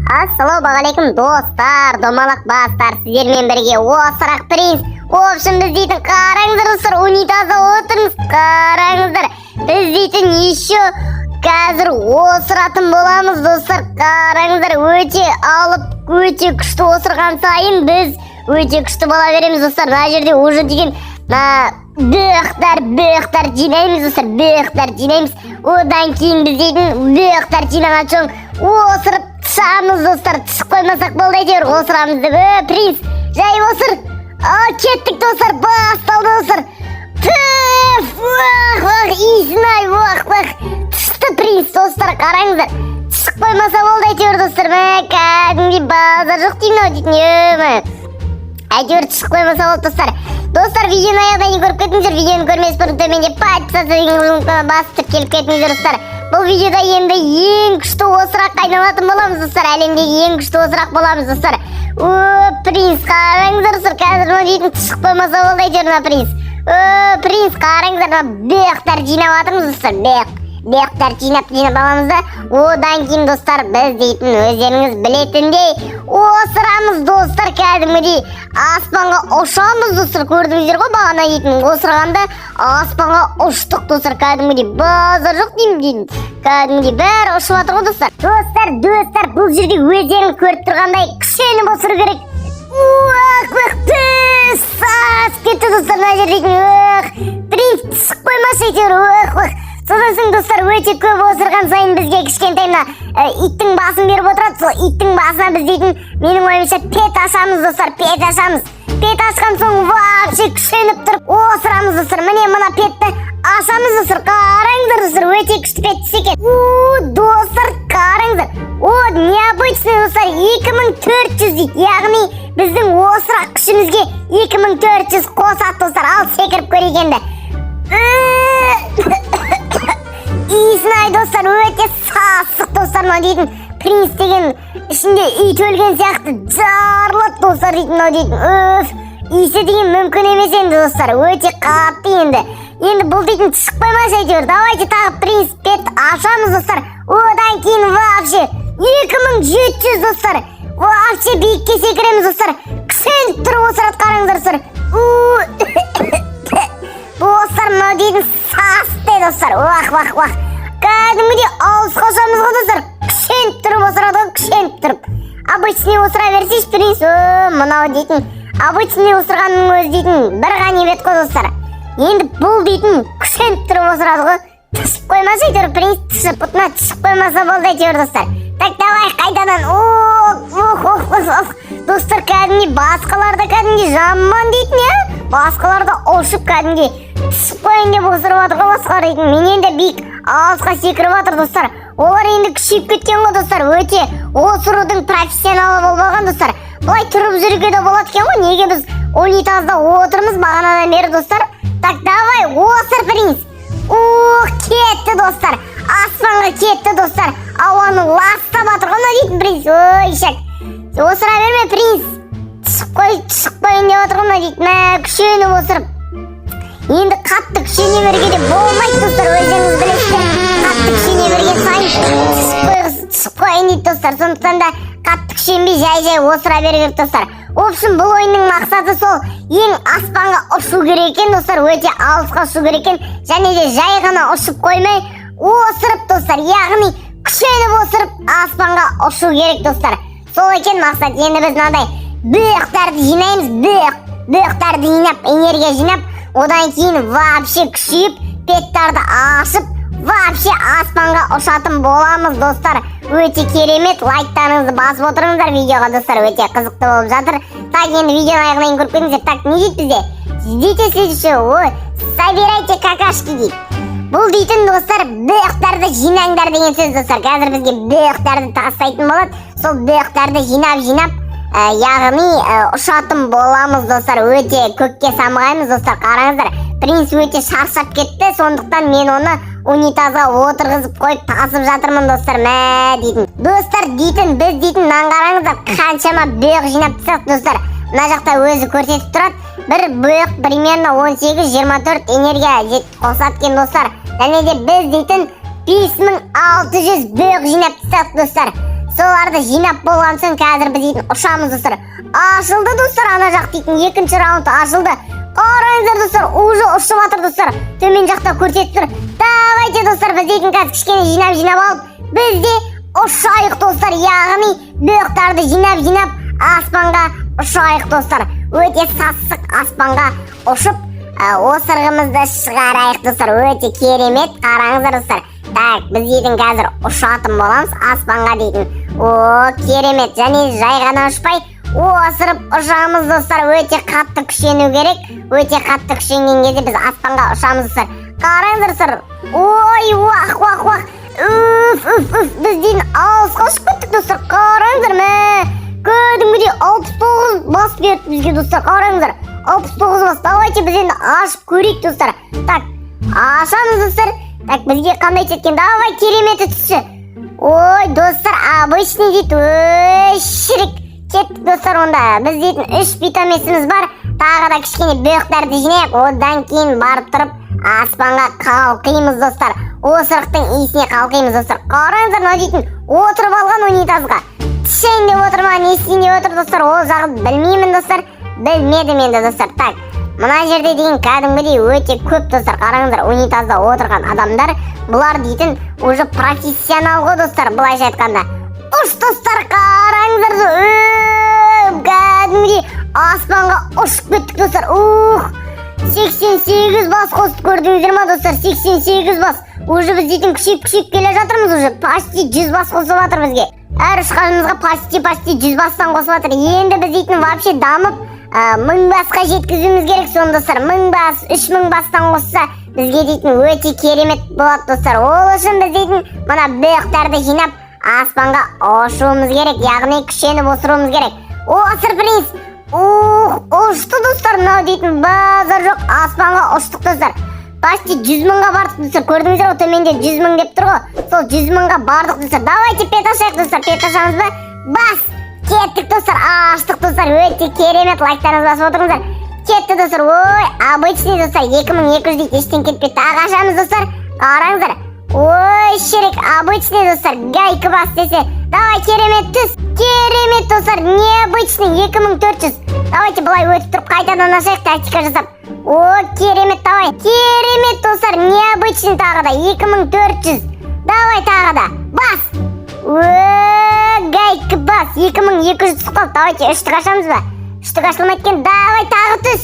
Ассалаумағалейкум достар, домалақ бастар, сіздермен бірге Осырақ принц. Общем, біз дейтін қараңыздар достар, унитазда отырмыз, қараңыздар. Біз дейтін еще қазір осыратын боламыз достар, қараңыздар. Өте алып, өте күшті осырған сайын біз өте күшті бола береміз достар. Мына жерде уже деген бөқтар жинаймыз достар, бөқтар жинаймыз. Одан кейін біз дейтін бөқтар жинаған соң осырып тышамыз достар. Тышып қоймасақ болды әйтеуір осырамыз деп. Принц, жай осыр. Кеттік достар, басталды достар. Иісін-ай, тышты принц достар, қараңыздар. Тышып қоймаса болды әйтеуір достар. Кәдімгі базар жоқ деймін. Әйтеуір тышып қоймаса болды достар. Достар, видеоны аяғынан не көріп кетіңіздер. Видеоны көрмес бұрын төменде подписаться басып келіп кетіңіздер достар. Бұл видеода енді ең күшті осырақ айналатын боламыз достар. Әлемдегі ең күшті осырақ боламыз достар. Принц, қараңыздар достар. Қазір мұны дейтін тышып қоймаса болды әйтеуір принц. Принц, қараңыздар, бөқтар жинап атырмыз достар. Бөқтар жинап аламыз да. Одан кейін достар, біз дейтін өздеріңіз білетіндей осырамыз достар. Кәдімгідей аспанға ұшамыз достар. Көрдіңіздер ғой, бағана дейтін осырғанда аспанға ұштық достар. Кәдімгідей базар жоқ деймін. Кәдімгідей бәрі ұшып атыр ғой достар. Достар, бұл жерде өздеріңіз көріп тұрғандай күшеніп осыру керек. Сас кетті достар. Мына жерде дейтін принц тышып қоймаса әйтеуір. Содан соң достар, өте көп осырған сайын бізге кішкентайына иттің басын беріп отырады. Сол иттің басына біз дейтін, менің ойымша пет ашамыз достар, пет ашамыз. Пет ашқан соң вообще күшеніп тұрып осырамыз достар. Міне мына петті ашамыз достар. Қараңыздар достар, өте күшті пет екен. Достар, қараңыздар. Необычный достар, 2400 дейді. Яғни біздің осырақ күшімізге 2400 қосады достар. Ал секіріп көрегенді. Иісін-ай достар, өте сасық достар. Мынау дейтін принц деген ішінде ит өлген сияқты жарылады достар дейтін. Мынау дейтін иісі деген мүмкін емес енді достар. Өте қатты енді. Енді бұл дейтін тышып қоймаса әйтеуір. Давайте тағы принц пет ашамыз достар. Одан кейін вообще 2700 достар. Вообще биікке секіреміз достар. Күшеніп тұрып осырады, қараңыздар достар. Достар, мынау дейтін састы достар. Кәдімгідей ауыз қошамыз ғой достар. Күшеніп тұрып осырады ғой, күшеніп тұрып. Обычный осыра берсеш принц. Мынау дейтін обычный осырғанның өзі дейтін бір ғанибет қой достар. Енді бұл дейтін күшеніп тұрып осырады ғой. Тышып қоймаса әйтеуір принц, тышып бұтына тышып қоймаса болды әйтеуір достар. Так, давай қайтадан. Достар, кәдімгідей басқаларда кәдімгідей жаман дейтін, басқаларда ұшып кәдімгідей тышып қойын деп осырып атыр ғой басқалар дейтін. Мен енді биік алысқа секіріп атыр достар. Олар енді күшейіп кеткен ғой достар. Өте осырудың профессионалы болып алған достар. Бұлай тұрып жүруге де болады екен ғой. Неге біз унитазда отырмыз бағанадан бері достар. Так, давай, осыр принц. Кетті достар. Аспанға кетті достар. Ауаны ластап атыр ғой дейтін принц. Шак. Осыра берме принц. Тышып қойын деп отыр ғой дейтін. Күшеніп осырып. Енді қатты күшене берге де болмайды достар. Өздеріңіз білесіздер. Қатты күшене берген сайын тышып қойын дейді достар. Сондықтан да қатты күшенбей жай осыра берген достар. Общем, бұл ойынның мақсаты сол, ең аспанға ұшу керек екен достар. Өте алысқа ұшу керек екен. Және де жай ғана ұшып қоймай осырып достар. Яғни күшеніп осырып аспанға ұшу керек достар. Сол екен мақсат. Енді біз мынандай бөқтарды жинаймыз. Бөқтарды жинап, энергия жинап, одан кейін вообще күшейіп, петтарды ашып, вообще аспанға ұшатын боламыз достар. Өте керемет. Лайктарыңызды басып отырыңыздар видеоға достар. Өте қызықты болып жатыр. Так, енді видеоны аяғынан көріп кетіңіздер. Так, не дейді бізде? Ждите следующего. Собирайте какашки дейді. Бұл дейтін достар, бөқтарды жинаңдар деген сөз достар. Қазір бізге бөқтарды тастайтын болады. Сол бөқтарды жинап, яғни ұшатын боламыз достар. Өте көкке самғаймыз достар. Қараңыздар, принц өте шаршап кетті. Сондықтан мен оны унитазға отырғызып қойып тасып жатырмын достар. Дейтін достар, дейтін біз дейтін наңғараңыздар, қаншама бөқ жинап тастық достар. Мына жақта өзі көрсетіп тұрады. Бір бөқ примерно 18-24 энергия қосады екен достар. Және де біз дейтін 5600 бөқ жинап тастық достар. соларды жинап болған соң қазір біз дейтін ұшамыз достар. Ашылды достар, ана жақ дейтін екінші раунд ашылды. Қараңыздар достар, уже ұшып жатыр достар. Төмен жақта көрсетіп тұр. Давайте достар, біз дейтін қазір кішкене жинап алып, біз де ұшайық достар. Яғни бөқтарды жинап аспанға ұшайық достар. Өте сасық аспанға ұшып, осырғымызды шығарайық достар. Өте керемет, қараңыздар достар. Так, біз дейтін қазір ұшатын боламыз аспанға дейтін. О, керемет, және жай ғана ұшпай, осырып ұшамыз достар. Өте қатты күшену керек. Өте қатты күшенген кезде біз аспанға ұшамыз достар. Қараңыздар достар. Ой, уақ. Біз дейтін алысқа ұшып кеттік достар. Қараңыздар мә. Кәдімгідей 69 бас берді бізге достар. Қараңыздар. 69 бас. Давайте біз енді ашып көрейік достар. Так, ашамыз достар. Так, бізге қандай кеткен? Давай, кереметі түсі. Ой, достар, обычный дейді. Ой, шірік. Кеттік достар онда. Біз дейтін 3 питомесіміз бар. Тағы да кішкене бөқтарды жинайық. Одан кейін барып тұрып аспанға қалқимыз достар. Осырықтың иісіне қалқимыз достар. Қараңыздар, мына дейтін отырып алған унитазға. Тішейін деп отыр ма, не істейін деп отыр достар. Ол жағын білмеймін достар. Білмедім енді достар. Так, мына жерде деген кәдімгідей өте көп достар. Қараңыздар, унитазда отырған адамдар. Бұлар дейтін уже профессионал ғой достар, былайша айтқанда. Ұш достар, қараңыздар. Кәдімгідей аспанға ұшып кеттік достар. 88 бас қосып көрдіңіздер ма достар? 88 бас. Уже біз дейтін күшейіп келе жатырмыз уже. Почти 100 бас қосып жатыр бізге. Әр ұшқанымызға почти 100 бастан қосып жатыр. Енді біз дейтін вообще дамып 1000 басқа жеткізуіміз керек соны достар. 1000 бас, 3000 бастан қосса бізге дейтін өте керемет болады достар. Ол үшін біз дейтін мына бөқтарды жинап аспанға ұшуымыз керек, яғни күшеніп осыруымыз керек. Осыр принц. Ұшты достар, мынау дейтін базар жоқ, аспанға ұштық достар. Почти 100 мыңға бардық достар. Көрдіңіздер ғой, төменде 100 мың деп тұр ғой. Сол 100 мыңға бардық достар. Давайте пет ашайық достар. Пет ашамыз ба? Бас! Кеттік достар. Аштық достар. Өте керемет, лайктарыңыз басып отырыңыздар. Кетті достар. Ой, обычный достар. 2200 дейді. Ештен кетпеді. Тағы ашамыз достар. Қараңыздар. Ой, шерек, обычный достар. Гайка бас десе. Давай, керемет түс. Керемет достар. Необычный 2400. Давайте былай өтіп тұрып қайтадан ашайық, тактика жасап. О, керемет, давай. Керемет достар, необычный тағы да 2400. Давай тағы да. Бас. Гайка бас. 2200 қалды. Давайте 3-тік ашамыз ба? 3-тік ашылмайды екен. Давай тағы түс.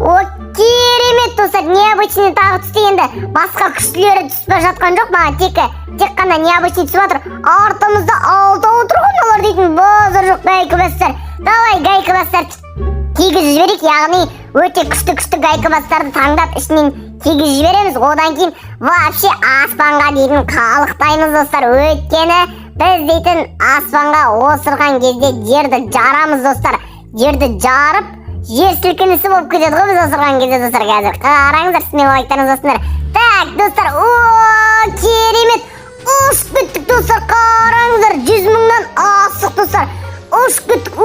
О, керемет достар, необычный тағы түсті енді. Басқа күштілері түспе жатқан жоқ ма? Тек қана необычный түсіп жатыр. Артымызда 6 отырған олар дейтін базар жоқ. Гайка бастар. Давай гайка бастар тегіз жіберейік, яғни өте күшті гайка бастарды таңдап ішінен тегіз жібереміз. Одан кейін вообще аспанға дейтін қалықтаймыз достар. Өйткені біз дейтін аспанға осырған кезде жерді жарамыз достар. Жерді жарып, жер сілкінісі болып кетеді ғой біз осырған кезде достар. Қазір қараңыздар, смело лайктарыңыз болсындар. Так достар, о, керемет, ұшып кеттік достар. Қараңыздар, 100 мыңнан асық достар. Ұшып кеттік,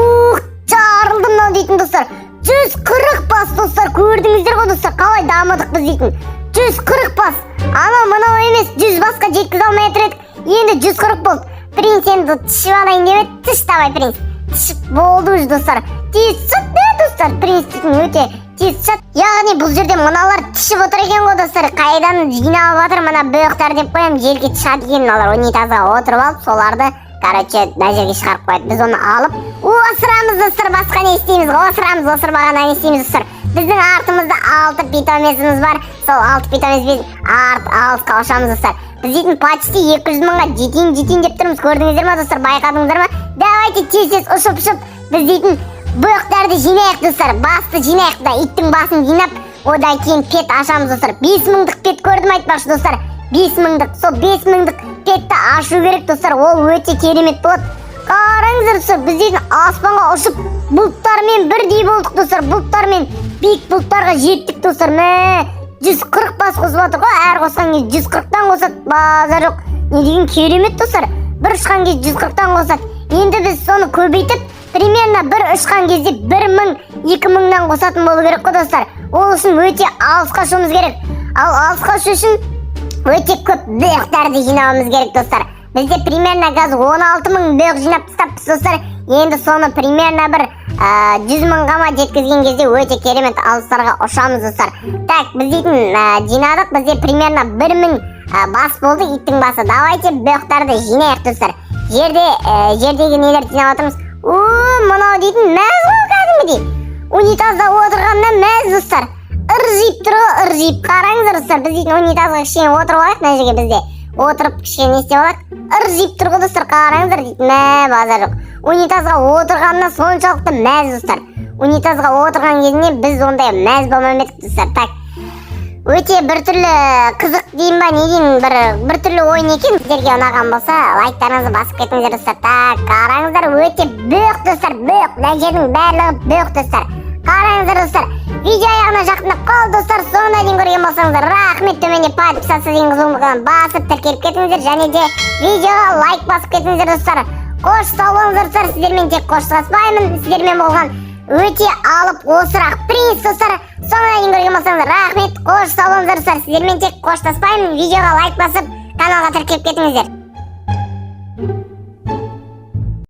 жарылдым мынау дейтін достар. 140 бас достар. Көрдіңіздер ғой достар, қалай дамыдық біз дейтін. 140 бас. Мынау емес, 100 басқа жеткізе алмай отыр едік. Енді 140 болды. Принц енді тішіп алайын деп еді. Тіш, давай принц. Тішіп болды уже достар. Тесіп достар. Принц дейтін өте тесіп. Яғни бұл жерде мыналар тішіп отыр екен ғой достар. Қайдан жиналып жатыр мына бөқтар деп қоям. Жерге тышады екен мыналар. Унитазға отырып алып, соларды мына жерге шығарып қояды. Біз оны алып осырамыз достар. Басқа не істейміз? Осырамыз, осырмағанда не істейміз достар? Біздің артымызда 6 питомесіміз бар. Сол 6 питомеспен алысқа ұшамыз достар. Біз дейтін почти 200 мыңға жетейін деп тұрмыз. Көрдіңіздер ма достар? Байқадыңыздар ма? Давайте тез ұшып біз дейтін бөқтарды жинайық достар. Басты жинайық да, иттің басын жинап, одан кейін пет ашамыз достар. 5000-дік пет көрдім айтпақшы достар. 5000-дік. Сол 5000-дік петті ашу керек достар. Ол өте керемет болады. Қараңыздар достар, біз дейтін аспанға ұшып бұлттармен бірдей болдық достар. Бұлттармен биік бұлттарға жеттік достар. 140 бас қосып отыр ғой. Әр қосқан кезде 140-тан қосады. Базар жоқ. Не деген керемет достар. Бір ұшқан кезде 140-тан қосады. Енді біз соны көбейтіп, примерно бір ұшқан кезде 1000-2000-нан қосатын болу керек қой достар. Ол үшін өте алысқа ұшуымыз керек. Ал алысқа ұшу үшін өте көп бөқтарды жинауымыз керек достар. Бізде примерно қазір 16 мың бөк жинап тастаппыз достар. Енді соны примерно бір 100 мыңға ма жеткізген кезде өте керемет алыстарға ұшамыз достар. Так, біз дейтін жинадық. Бізде примерно 1000 бас болды, иттің басы. Давайте бөқтарды жинайық достар. Жердегі нелерді жинап отырмыз. Мынау дейтін мәз ғой кәдімгідей. Унитазда отырғанда мәз достар. Ыржиып тұр ғой, ыржиып. Қараңыздар достар, біз дейтін унитазға кішкене отырып алайық. Мына жерге бізде отырып кішкене не істеп алайық. Ыржиып тұр ғой достар, қараңыздар дейтін. Базар жоқ. Унитазға отырғанда соншалықты мәз достар. Унитазға отырған кезінде біз ондай мәз болмай едік достар. Так, өте біртүрлі қызық дейін ба, не дейін, біртүрлі ойын екен. Сіздерге ұнаған болса, лайктарыңызды басып кетіңіздер достар. Так, қараңыздар, өте бөк достар, бөк. Мына жердің барлығы бөк достар. Қараңыздар достар. Видео аяғына жақындап қалды достар. Соңына дейін көрген болсаңыздар, рахмет. Төменде подписаться деген қызыл басып тіркеліп кетіңіздер, және де видеоға лайк басып кетіңіздер достар. Қош сау болыңыздар достар. Сіздермен тек қоштаспаймын. Сіздермен болған өте алып осырақ принц достар. Соңына дейін көрген болсаңыздар, рахмет. Қош сау болыңыздар достар. Сіздермен тек қоштаспаймын. Видеоға лайк басып каналға тіркеліп кетіңіздер.